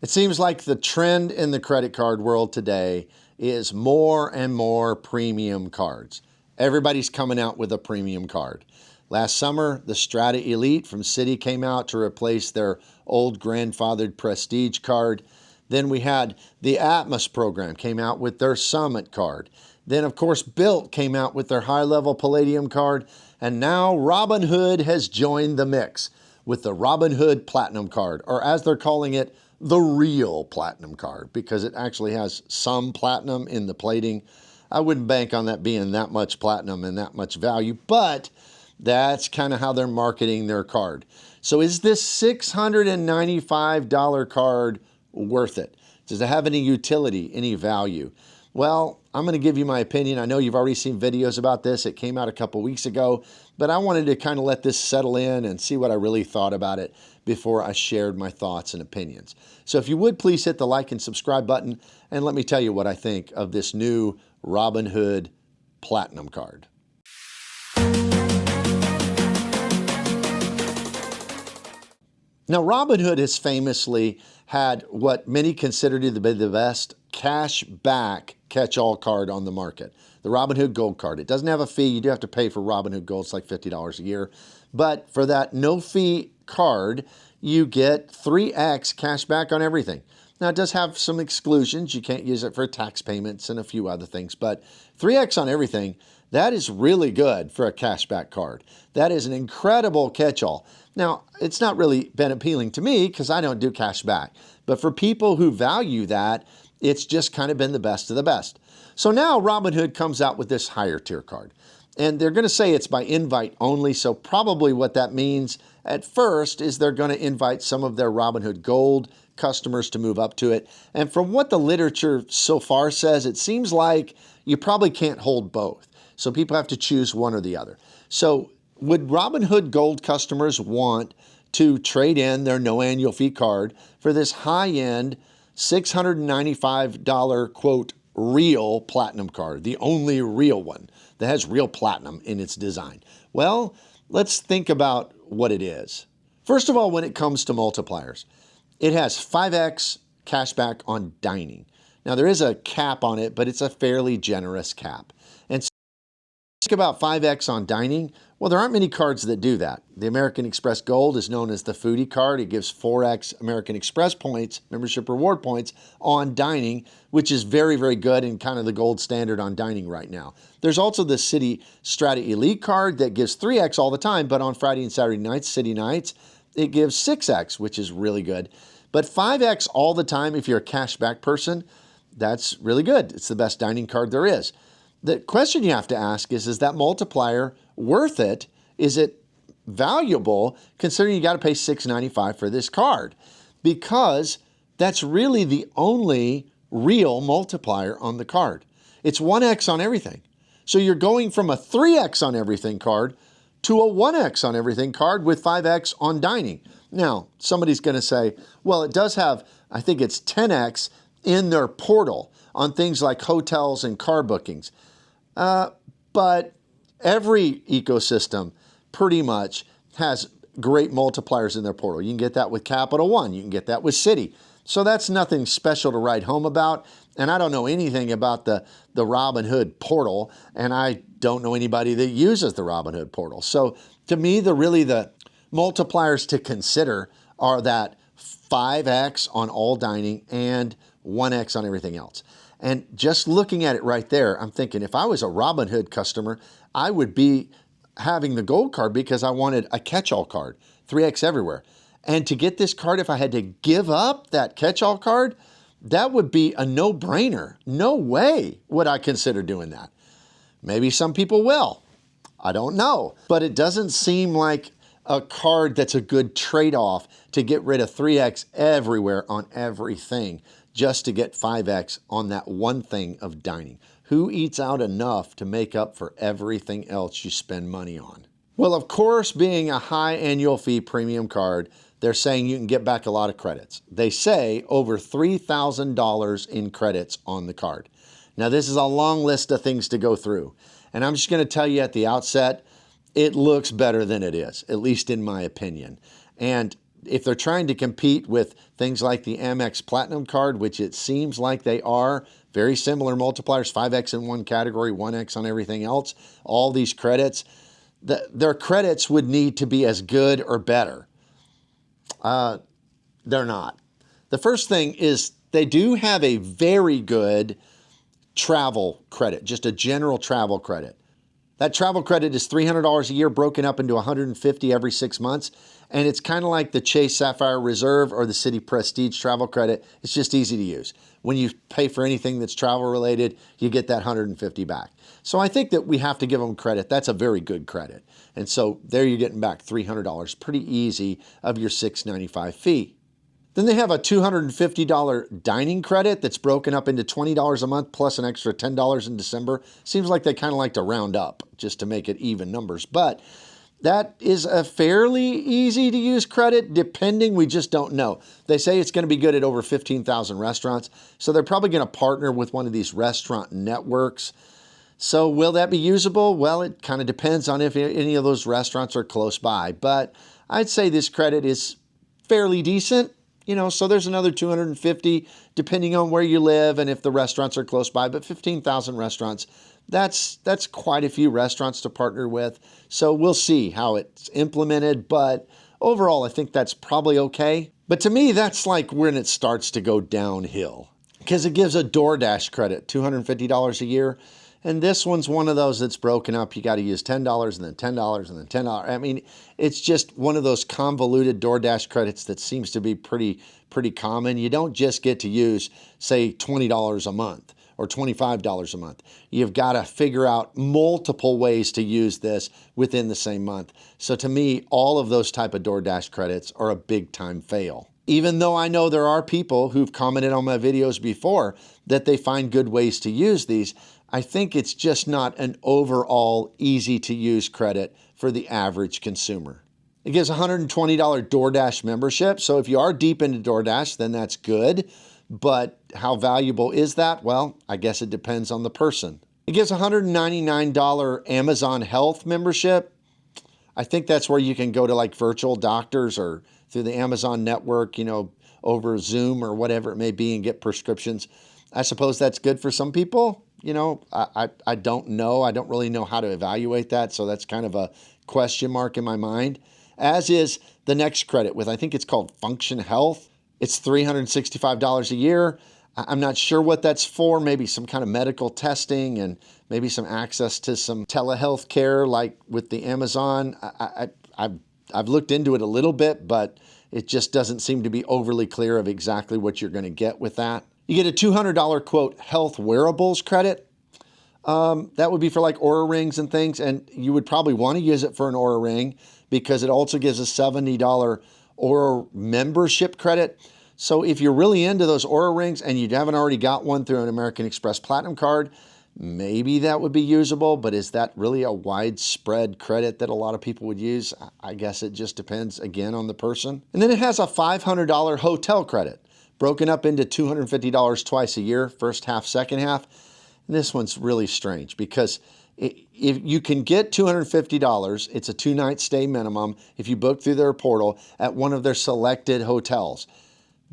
It seems like the trend in the credit card world today is more and more premium cards. Everybody's coming out with a premium card. Last summer, the Strata Elite from Citi came out to replace their old grandfathered Prestige card. Then we had the Atmos program came out with their Summit card. Then, of course, Bilt came out with their high-level Palladium card. And now Robinhood has joined the mix with the Robinhood Platinum Card, or as they're calling it, the real Platinum Card, because it actually has some platinum in the plating. I wouldn't bank on that being that much platinum and that much value, but that's kind of how they're marketing their card. So is this $695 card worth it? Does it have any utility, any value? Well, I'm going to give you my opinion. I know you've already seen videos about this. It came out a couple weeks ago, but I wanted to kind of let this settle in and see what I really thought about it before I shared my thoughts and opinions. So if you would, please hit the like and subscribe button, and let me tell you what I think of this new Robinhood Platinum Card. Now, Robinhood has famously had what many consider to be the best cash back catch-all card on the market, the Robinhood Gold card. It doesn't have a fee. You do have to pay for Robinhood Gold. It's like $50 a year. But for that no-fee card, you get 3x cash back on everything. Now, it does have some exclusions. You can't use it for tax payments and a few other things, but 3x on everything, that is really good for a cashback card. That is an incredible catch-all. Now, it's not really been appealing to me because I don't do cash back, but for people who value that, it's just kind of been the best of the best. So now Robinhood comes out with this higher tier card, and they're going to say it's by invite only. So probably what that means at first is they're going to invite some of their Robinhood Gold customers to move up to it. And from what the literature so far says, it seems like you probably can't hold both. So people have to choose one or the other. So would Robinhood Gold customers want to trade in their no annual fee card for this high-end $695 quote real platinum card, the only real one that has real platinum in its design? Well, let's think about what it is. First of all, when it comes to multipliers, it has 5x cashback on dining. Now, there is a cap on it, but it's a fairly generous cap. And think about 5x on dining. Well, there aren't many cards that do that. The American Express Gold is known as the foodie card. It gives 4x American Express points, membership reward points, on dining, which is very, very good and kind of the gold standard on dining right now. There's also the Citi Strata Elite card that gives 3x all the time, but on Friday and Saturday nights, Citi nights, it gives 6x, which is really good. But 5x all the time, if you're a cashback person, that's really good. It's the best dining card there is. The question you have to ask is that multiplier worth it? Is it valuable considering you got to pay $695 for this card? Because that's really the only real multiplier on the card. It's 1x on everything. So you're going from a 3x on everything card to a 1x on everything card with 5x on dining. Now, somebody's going to say, well, it does have, I think it's 10x in their portal on things like hotels and car bookings. But every ecosystem pretty much has great multipliers in their portal. You can get that with Capital One. You can get that with Citi. So that's nothing special to write home about. And I don't know anything about the Robinhood portal, and I don't know anybody that uses the Robinhood portal. So to me, the multipliers to consider are that 5x on all dining and 1x on everything else. And just looking at it right there, I'm thinking if I was a Robinhood customer, I would be having the gold card because I wanted a catch-all card, 3x everywhere. And to get this card, if I had to give up that catch-all card, that would be a no-brainer. No way would I consider doing that. Maybe some people will. I don't know. But it doesn't seem like a card that's a good trade-off to get rid of 3x everywhere on everything just to get 5x on that one thing of dining. Who eats out enough to make up for everything else you spend money on? Well, of course, being a high annual fee premium card, they're saying you can get back a lot of credits. They say over $3,000 in credits on the card. Now, this is a long list of things to go through. And I'm just going to tell you at the outset, it looks better than it is, at least in my opinion. And if they're trying to compete with things like the Amex Platinum Card, which it seems like they are, very similar multipliers, 5x in one category, 1x on everything else, all these credits, their credits would need to be as good or better. They're not. The first thing is they do have a very good travel credit, just a general travel credit. That travel credit is $300 a year broken up into $150 every 6 months. And it's kind of like the Chase Sapphire Reserve or the Citi Prestige travel credit. It's just easy to use. When you pay for anything that's travel related, you get that $150 back. So I think that we have to give them credit. That's a very good credit. And so there you're getting back $300 pretty easy of your $695 fee. Then they have a $250 dining credit that's broken up into $20 a month plus an extra $10 in December. Seems like they kind of like to round up just to make it even numbers. But that is a fairly easy to use credit, depending, we just don't know. They say it's going to be good at over 15,000 restaurants. So they're probably going to partner with one of these restaurant networks. So will that be usable? Well, it kind of depends on if any of those restaurants are close by. But I'd say this credit is fairly decent. So there's another 250 depending on where you live and if the restaurants are close by, but 15,000 restaurants, that's quite a few restaurants to partner with. So we'll see how it's implemented, but overall, I think that's probably okay. But to me, that's like when it starts to go downhill because it gives a DoorDash credit, $250 a year. And this one's one of those that's broken up. You got to use $10 and then $10 and then $10. I mean, it's just one of those convoluted DoorDash credits that seems to be pretty common. You don't just get to use, say, $20 a month or $25 a month. You've got to figure out multiple ways to use this within the same month. So to me, all of those type of DoorDash credits are a big time fail. Even though I know there are people who've commented on my videos before that they find good ways to use these, I think it's just not an overall easy to use credit for the average consumer. It gives a $120 DoorDash membership. So if you are deep into DoorDash, then that's good. But how valuable is that? Well, I guess it depends on the person. It gives a $199 Amazon Health membership. I think that's where you can go to like virtual doctors or through the Amazon network, over Zoom or whatever it may be and get prescriptions. I suppose that's good for some people. I don't know. I don't really know how to evaluate that. So that's kind of a question mark in my mind, as is the next credit with, I think it's called Function Health. It's $365 a year. I'm not sure what that's for. Maybe some kind of medical testing and maybe some access to some telehealth care like with the Amazon. I've looked into it a little bit, but it just doesn't seem to be overly clear of exactly what you're going to get with that. You get a $200 quote health wearables credit. That would be for like Oura rings and things. And you would probably want to use it for an Oura ring because it also gives a $70 Oura membership credit. So if you're really into those Oura rings and you haven't already got one through an American Express Platinum Card, maybe that would be usable, but is that really a widespread credit that a lot of people would use? I guess it just depends, again, on the person. And then it has a $500 hotel credit, broken up into $250 twice a year, first half, second half. And this one's really strange because if you can get $250, it's a 2-night stay minimum if you book through their portal at one of their selected hotels.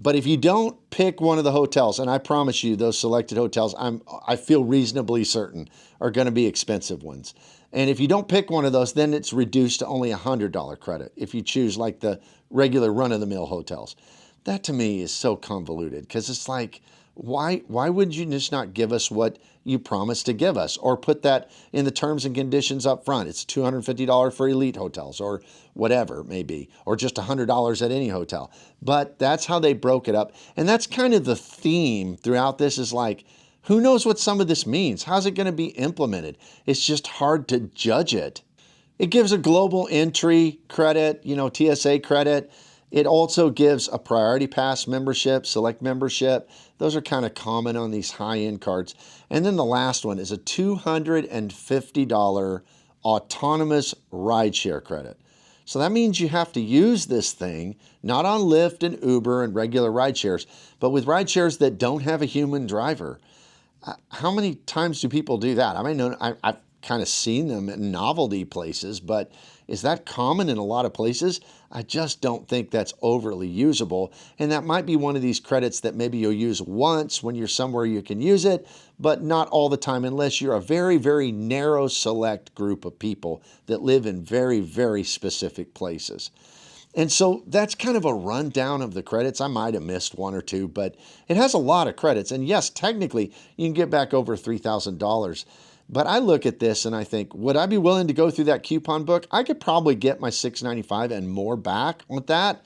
But if you don't pick one of the hotels, and I promise you those selected hotels, I feel reasonably certain are going to be expensive ones. And if you don't pick one of those, then it's reduced to only a $100 credit if you choose like the regular run-of-the-mill hotels. That to me is so convoluted because it's like, why would you just not give us what you promised to give us or put that in the terms and conditions up front? It's $250 for elite hotels or whatever it may be, or just $100 at any hotel. But that's how they broke it up. And that's kind of the theme throughout this is like, who knows what some of this means? How's it going to be implemented? It's just hard to judge it. It gives a global entry credit, TSA credit. It also gives a priority pass membership, select membership. Those are kind of common on these high-end cards. And then the last one is a $250 autonomous rideshare credit. So that means you have to use this thing, not on Lyft and Uber and regular rideshares, but with rideshares that don't have a human driver. How many times do people do that? I mean, kind of seen them in novelty places, but is that common in a lot of places? I just don't think that's overly usable. And that might be one of these credits that maybe you'll use once when you're somewhere you can use it, but not all the time unless you're a very, very narrow select group of people that live in very, very specific places. And so that's kind of a rundown of the credits. I might have missed one or two, but it has a lot of credits. And yes, technically, you can get back over $3,000. But I look at this and I think, would I be willing to go through that coupon book? I could probably get my $6.95 and more back with that.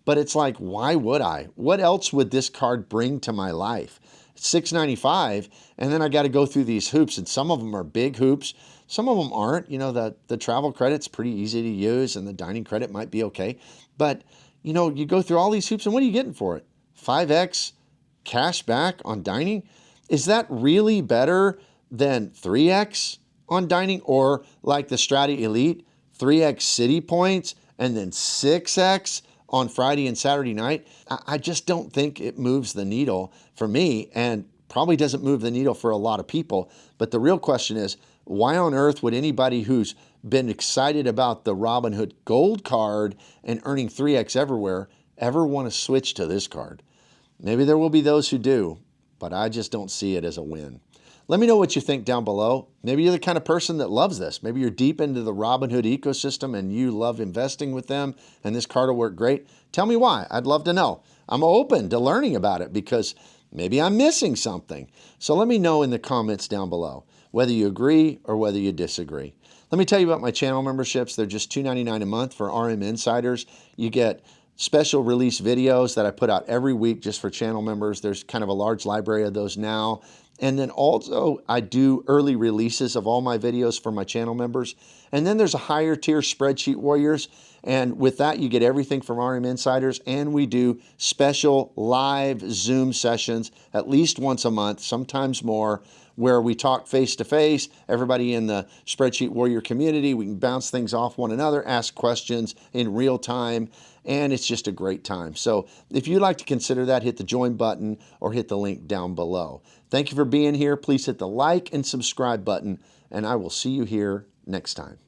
But it's like, why would I? What else would this card bring to my life? $6.95, and then I got to go through these hoops, and some of them are big hoops. Some of them aren't. You know, the travel credit's pretty easy to use, and the dining credit might be okay. But, you know, you go through all these hoops, and what are you getting for it? 5x cash back on dining? Is that really better than 3x on dining? Or like the Strata Elite, 3x city points, and then 6x on Friday and Saturday night? I just don't think it moves the needle for me, and probably doesn't move the needle for a lot of people. But the real question is, why on earth would anybody who's been excited about the Robinhood Gold card and earning 3x everywhere ever want to switch to this card? Maybe there will be those who do, but I just don't see it as a win. Let me know what you think down below. Maybe you're the kind of person that loves this. Maybe you're deep into the Robinhood ecosystem and you love investing with them and this card will work great. Tell me why. I'd love to know. I'm open to learning about it because maybe I'm missing something. So let me know in the comments down below whether you agree or whether you disagree. Let me tell you about my channel memberships. They're just $2.99 a month for RM Insiders. You get special release videos that I put out every week just for channel members. There's kind of a large library of those now. And then also I do early releases of all my videos for my channel members. And then there's a higher tier Spreadsheet Warriors. And with that, you get everything from RM Insiders. And we do special live Zoom sessions at least once a month, sometimes more, where we talk face to face, everybody in the Spreadsheet Warrior community. We can bounce things off one another, ask questions in real time, and it's just a great time. So if you'd like to consider that, hit the join button or hit the link down below. Thank you for being here. Please hit the like and subscribe button, and I will see you here next time.